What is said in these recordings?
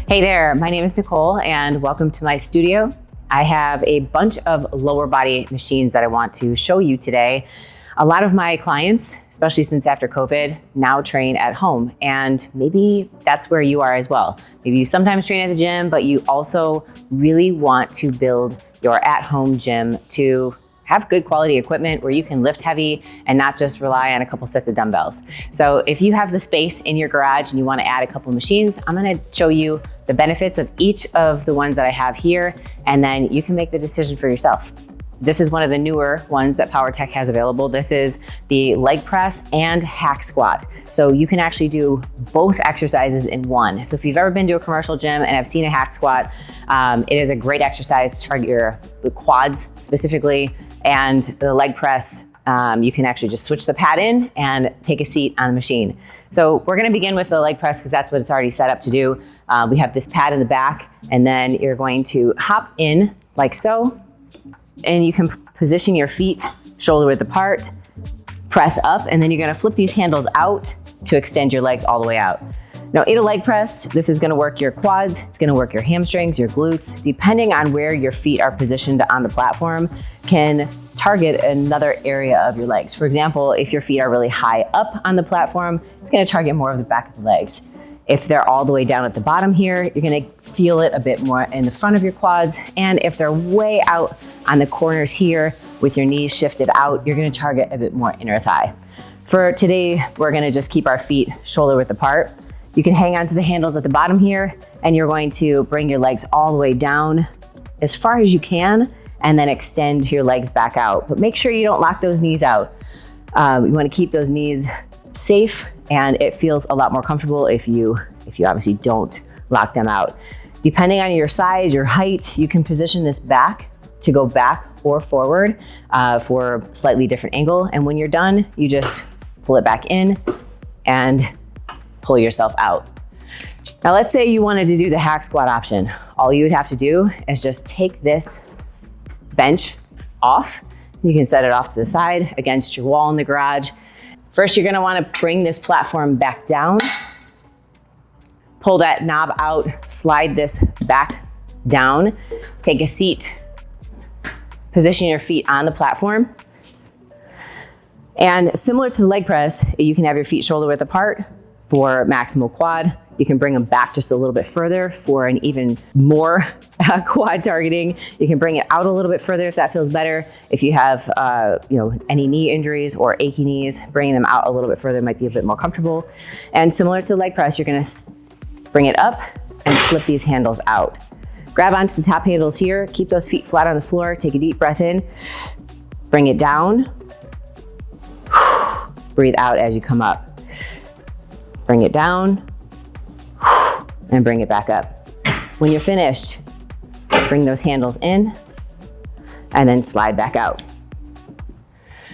Hey there, my name is Nicole and welcome to my studio. I have a bunch of lower body machines that I want to show you today. A lot of my clients, especially since after COVID, now train at home, and maybe that's where you are as well. Maybe you sometimes train at the gym, but you also really want to build your at-home gym to have good quality equipment where you can lift heavy and not just rely on a couple sets of dumbbells. So if you have the space in your garage and you want to add a couple machines, I'm going to show you the benefits of each of the ones that I have here, and then you can make the decision for yourself. This is one of the newer ones that Powertec has available. This is the leg press and hack squat. So you can actually do both exercises in one. So if you've ever been to a commercial gym and have seen a hack squat, it is a great exercise to target your quads specifically, and the leg press, you can actually just switch the pad in and take a seat on the machine. So we're gonna begin with the leg press because that's what it's already set up to do. We have this pad in the back, and then you're going to hop in like so, and you can position your feet shoulder width apart, press up, and then you're gonna flip these handles out to extend your legs all the way out. Now in a leg press, this is gonna work your quads, it's gonna work your hamstrings, your glutes, depending on where your feet are positioned on the platform, can target another area of your legs. For example, if your feet are really high up on the platform, it's gonna target more of the back of the legs. If they're all the way down at the bottom here, you're gonna feel it a bit more in the front of your quads. And if they're way out on the corners here with your knees shifted out, you're gonna target a bit more inner thigh. For today, we're gonna just keep our feet shoulder width apart. You can hang on to the handles at the bottom here, and you're going to bring your legs all the way down as far as you can, and then extend your legs back out. But make sure you don't lock those knees out. You wanna keep those knees safe, and it feels a lot more comfortable if you obviously don't lock them out. Depending on your size, your height, you can position this back to go back or forward for a slightly different angle. And when you're done, you just pull it back in and pull yourself out. Now let's say you wanted to do the hack squat option. All you would have to do is just take this bench off. You can set it off to the side against your wall in the garage. First, you're gonna wanna bring this platform back down, pull that knob out, slide this back down, take a seat, position your feet on the platform. And similar to the leg press, you can have your feet shoulder width apart for maximal quad. You can bring them back just a little bit further for an even more quad targeting. You can bring it out a little bit further if that feels better. If you have any knee injuries or achy knees, bringing them out a little bit further might be a bit more comfortable. And similar to the leg press, you're gonna bring it up and flip these handles out. Grab onto the top handles here, keep those feet flat on the floor, take a deep breath in, bring it down, breathe out as you come up. Bring it down, and bring it back up. When you're finished, bring those handles in and then slide back out.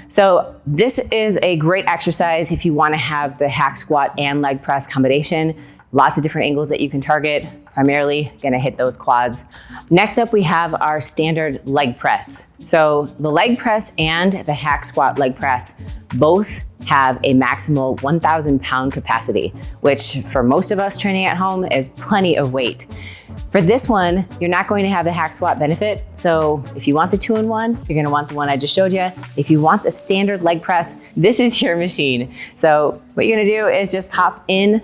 So this is a great exercise if you want to have the hack squat and leg press combination. Lots of different angles that you can target, primarily gonna hit those quads. Next up, we have our standard leg press. So the leg press and the hack squat leg press both have a maximal 1,000 pound capacity, which for most of us training at home is plenty of weight. For this one, you're not going to have the hack squat benefit. So if you want the 2-in-1, you're gonna want the one I just showed you. If you want the standard leg press, this is your machine. So what you're gonna do is just pop in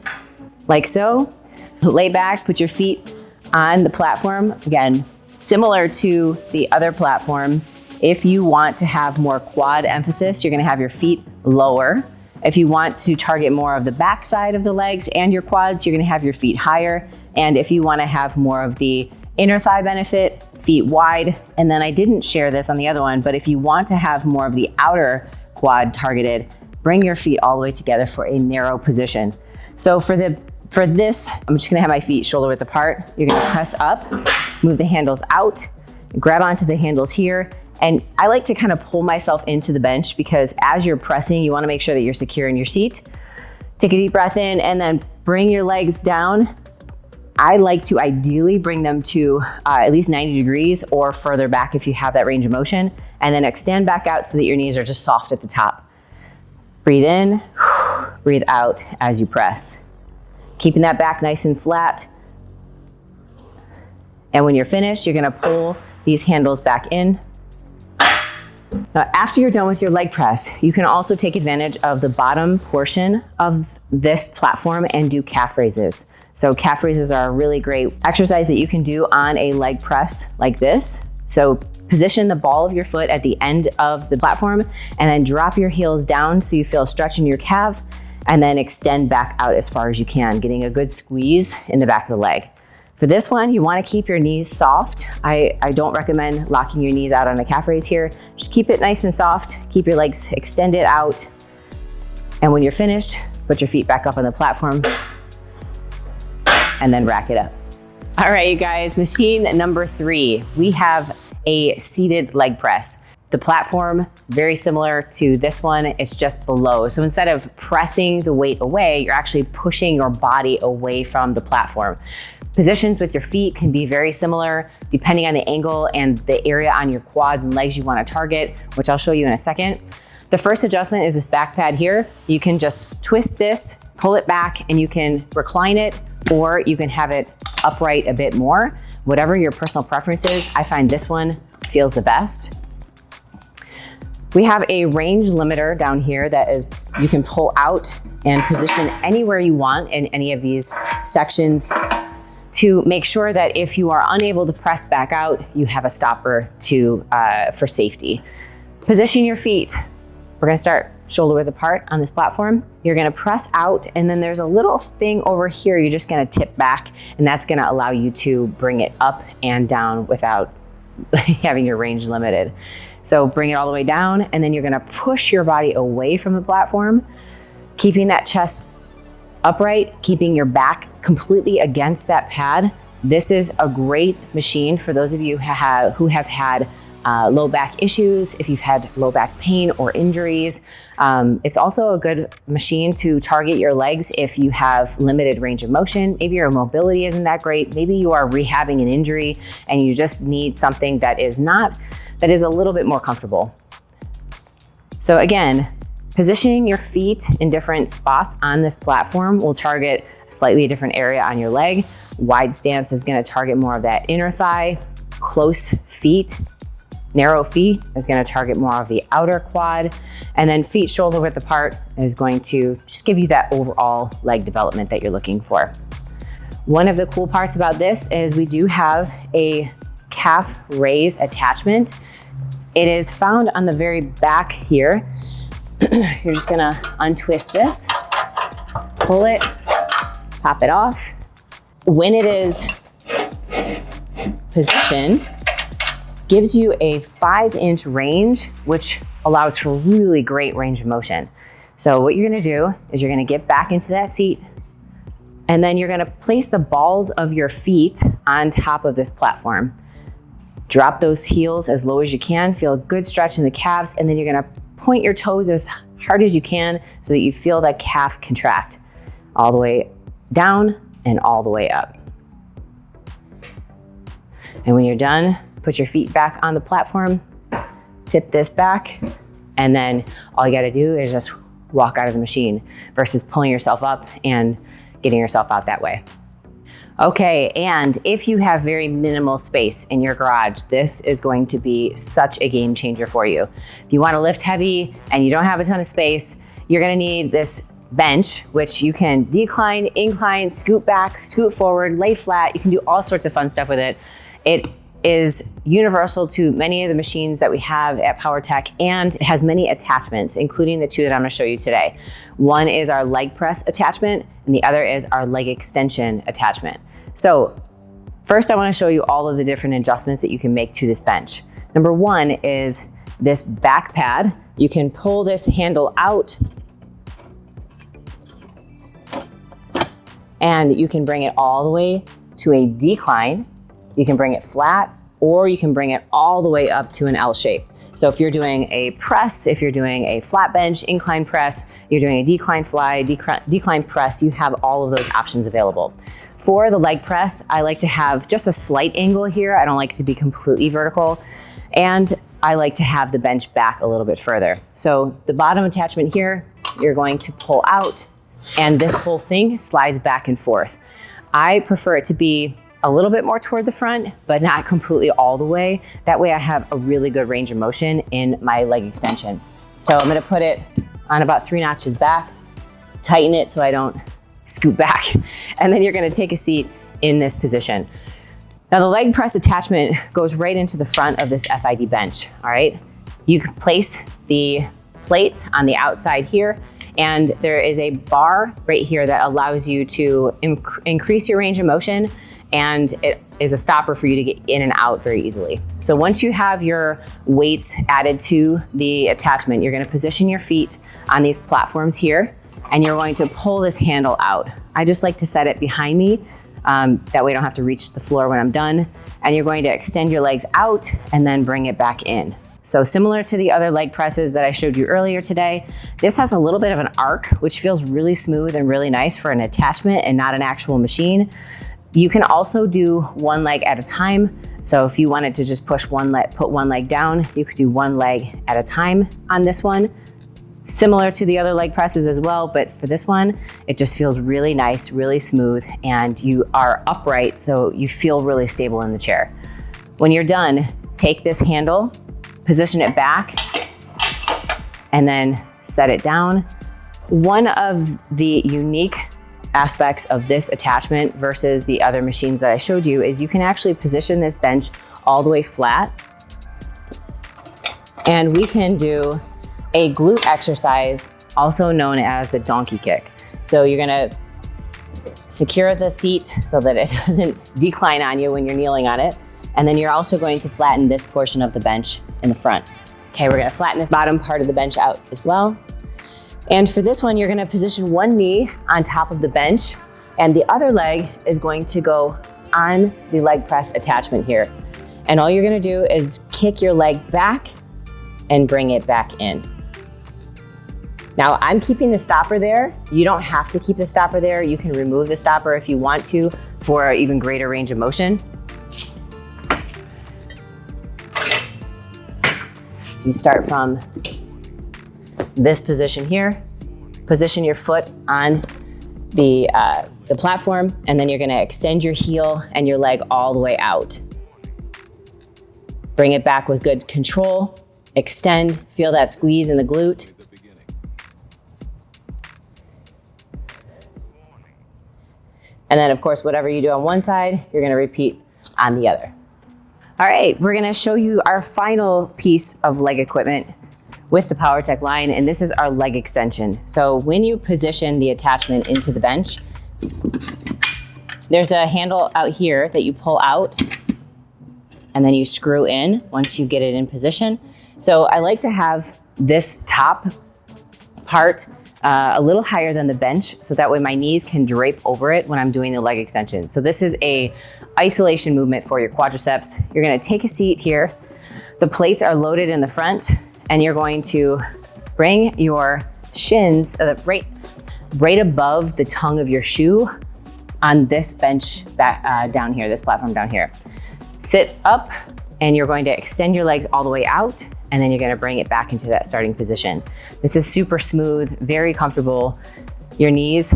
like so, lay back, put your feet on the platform. Again, similar to the other platform. If you want to have more quad emphasis, you're gonna have your feet lower. If you want to target more of the back side of the legs and your quads, you're gonna have your feet higher. And if you wanna have more of the inner thigh benefit, feet wide. And then I didn't share this on the other one, but if you want to have more of the outer quad targeted, bring your feet all the way together for a narrow position. So for this, I'm just gonna have my feet shoulder width apart. You're gonna press up, move the handles out, grab onto the handles here. And I like to kind of pull myself into the bench because as you're pressing, you wanna make sure that you're secure in your seat. Take a deep breath in and then bring your legs down. I like to ideally bring them to at least 90 degrees or further back if you have that range of motion, and then extend back out so that your knees are just soft at the top. Breathe in, breathe out as you press. Keeping that back nice and flat. And when you're finished, you're gonna pull these handles back in. Now, after you're done with your leg press, you can also take advantage of the bottom portion of this platform and do calf raises. So calf raises are a really great exercise that you can do on a leg press like this. So position the ball of your foot at the end of the platform and then drop your heels down so you feel a stretch in your calf, and then extend back out as far as you can, getting a good squeeze in the back of the leg. For this one, you wanna keep your knees soft. I don't recommend locking your knees out on a calf raise here. Just keep it nice and soft. Keep your legs extended out. And when you're finished, put your feet back up on the platform and then rack it up. All right, you guys, machine number 3. We have a seated leg press. The platform, very similar to this one, it's just below. So instead of pressing the weight away, you're actually pushing your body away from the platform. Positions with your feet can be very similar depending on the angle and the area on your quads and legs you want to target, which I'll show you in a second. The first adjustment is this back pad here. You can just twist this, pull it back, and you can recline it, or you can have it upright a bit more. Whatever your personal preference is, I find this one feels the best. We have a range limiter down here that is, you can pull out and position anywhere you want in any of these sections to make sure that if you are unable to press back out, you have a stopper for safety. Position your feet. We're gonna start shoulder width apart on this platform. You're gonna press out, and then there's a little thing over here you're just gonna tip back, and that's gonna allow you to bring it up and down without having your range limited. So bring it all the way down, and then you're gonna push your body away from the platform, keeping that chest upright, keeping your back completely against that pad. This is a great machine for those of you who have had low back issues, if you've had low back pain or injuries. It's also a good machine to target your legs if you have limited range of motion. Maybe your mobility isn't that great. Maybe you are rehabbing an injury and you just need something that is a little bit more comfortable. So again, positioning your feet in different spots on this platform will target a slightly different area on your leg. Wide stance is gonna target more of that inner thigh. Close feet, narrow feet is gonna target more of the outer quad. And then feet shoulder width apart is going to just give you that overall leg development that you're looking for. One of the cool parts about this is we do have a calf raise attachment. It is found on the very back here. You're just gonna untwist this, pull it, pop it off. When it is positioned, gives you a 5-inch range, which allows for really great range of motion. So what you're gonna do is you're gonna get back into that seat, and then you're gonna place the balls of your feet on top of this platform. Drop those heels as low as you can, feel a good stretch in the calves, and then you're gonna point your toes as hard as you can so that you feel that calf contract all the way down and all the way up. And when you're done, put your feet back on the platform, tip this back, and then all you gotta do is just walk out of the machine versus pulling yourself up and getting yourself out that way. Okay, and if you have very minimal space in your garage, this is going to be such a game changer for you. If you wanna lift heavy and you don't have a ton of space, you're gonna need this bench, which you can decline, incline, scoot back, scoot forward, lay flat. You can do all sorts of fun stuff with it. It is universal to many of the machines that we have at Powertec, and it has many attachments, including the two that I'm gonna show you today. One is our leg press attachment, and the other is our leg extension attachment. So first I wanna show you all of the different adjustments that you can make to this bench. Number one is this back pad. You can pull this handle out and you can bring it all the way to a decline. You can bring it flat, or you can bring it all the way up to an L shape. So if you're doing a press, if you're doing a flat bench, incline press, you're doing a decline fly, decline press, you have all of those options available. For the leg press, I like to have just a slight angle here. I don't like it to be completely vertical. And I like to have the bench back a little bit further. So the bottom attachment here, you're going to pull out, and this whole thing slides back and forth. I prefer it to be a little bit more toward the front, but not completely all the way. That way I have a really good range of motion in my leg extension. So I'm gonna put it on about 3 notches back, tighten it so I don't scoot back. And then you're gonna take a seat in this position. Now the leg press attachment goes right into the front of this FID bench, all right? You can place the plates on the outside here, and there is a bar right here that allows you to increase your range of motion, and it is a stopper for you to get in and out very easily. So once you have your weights added to the attachment, you're gonna position your feet on these platforms here, and you're going to pull this handle out. I just like to set it behind me. That way I don't have to reach the floor when I'm done. And you're going to extend your legs out and then bring it back in. So similar to the other leg presses that I showed you earlier today, this has a little bit of an arc, which feels really smooth and really nice for an attachment and not an actual machine. You can also do one leg at a time. So if you wanted to just push one leg, put one leg down, you could do one leg at a time on this one. Similar to the other leg presses as well, but for this one, it just feels really nice, really smooth, and you are upright, so you feel really stable in the chair. When you're done, take this handle, position it back, and then set it down. One of the unique aspects of this attachment versus the other machines that I showed you is you can actually position this bench all the way flat, and we can do a glute exercise, also known as the donkey kick. So you're gonna secure the seat so that it doesn't decline on you when you're kneeling on it. And then you're also going to flatten this portion of the bench in the front. Okay, we're gonna flatten this bottom part of the bench out as well. And for this one, you're gonna position one knee on top of the bench, and the other leg is going to go on the leg press attachment here. And all you're gonna do is kick your leg back and bring it back in. Now I'm keeping the stopper there. You don't have to keep the stopper there. You can remove the stopper if you want to for even greater range of motion. So you start from this position here, position your foot on the platform, and then you're gonna extend your heel and your leg all the way out. Bring it back with good control, extend, feel that squeeze in the glute. And then of course, whatever you do on one side, you're gonna repeat on the other. All right, we're gonna show you our final piece of leg equipment with the Powertec line, and this is our leg extension. So when you position the attachment into the bench, there's a handle out here that you pull out and then you screw in once you get it in position. So I like to have this top part a little higher than the bench, so that way my knees can drape over it when I'm doing the leg extension. So this is a isolation movement for your quadriceps. You're gonna take a seat here. The plates are loaded in the front, and you're going to bring your shins right above the tongue of your shoe on this bench back, down here, this platform down here. Sit up, and you're going to extend your legs all the way out, and then you're gonna bring it back into that starting position. This is super smooth, very comfortable. Your knees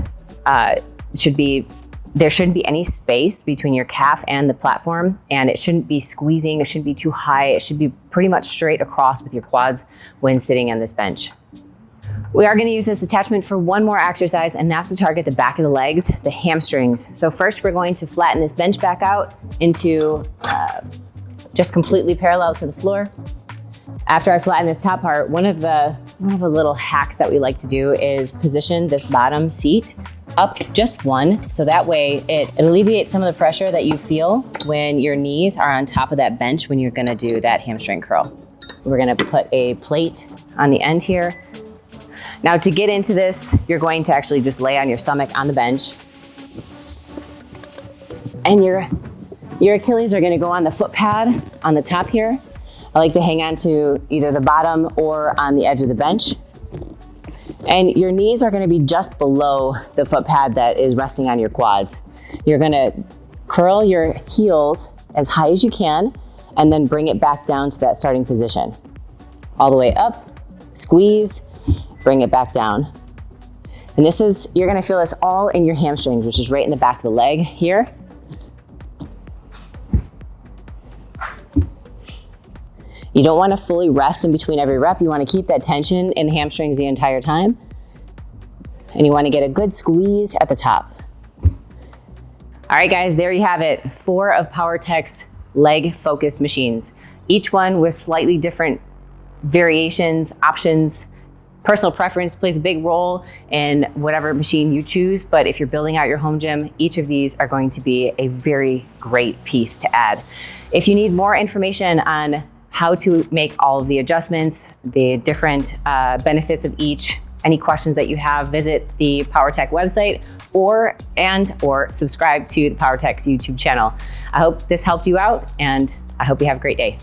there shouldn't be any space between your calf and the platform, and it shouldn't be squeezing, it shouldn't be too high, it should be pretty much straight across with your quads when sitting on this bench. We are gonna use this attachment for one more exercise, and that's to target the back of the legs, the hamstrings. So first we're going to flatten this bench back out into just completely parallel to the floor. After I flatten this top part, one of the little hacks that we like to do is position this bottom seat up just one, so that way it alleviates some of the pressure that you feel when your knees are on top of that bench when you're gonna do that hamstring curl. We're gonna put a plate on the end here. Now to get into this, you're going to actually just lay on your stomach on the bench, and your Achilles are gonna go on the foot pad on the top here. I like to hang on to either the bottom or on the edge of the bench. And your knees are gonna be just below the foot pad that is resting on your quads. You're gonna curl your heels as high as you can, and then bring it back down to that starting position. All the way up, squeeze, bring it back down. And you're gonna feel this all in your hamstrings, which is right in the back of the leg here. You don't want to fully rest in between every rep. You want to keep that tension in the hamstrings the entire time. And you want to get a good squeeze at the top. All right, guys, there you have it. 4 of Powertec's leg focus machines, each one with slightly different variations, options. Personal preference plays a big role in whatever machine you choose, but if you're building out your home gym, each of these are going to be a very great piece to add. If you need more information on how to make all of the adjustments, the different benefits of each, any questions that you have, visit the Powertec website or subscribe to the Powertec's YouTube channel. I hope this helped you out, and I hope you have a great day.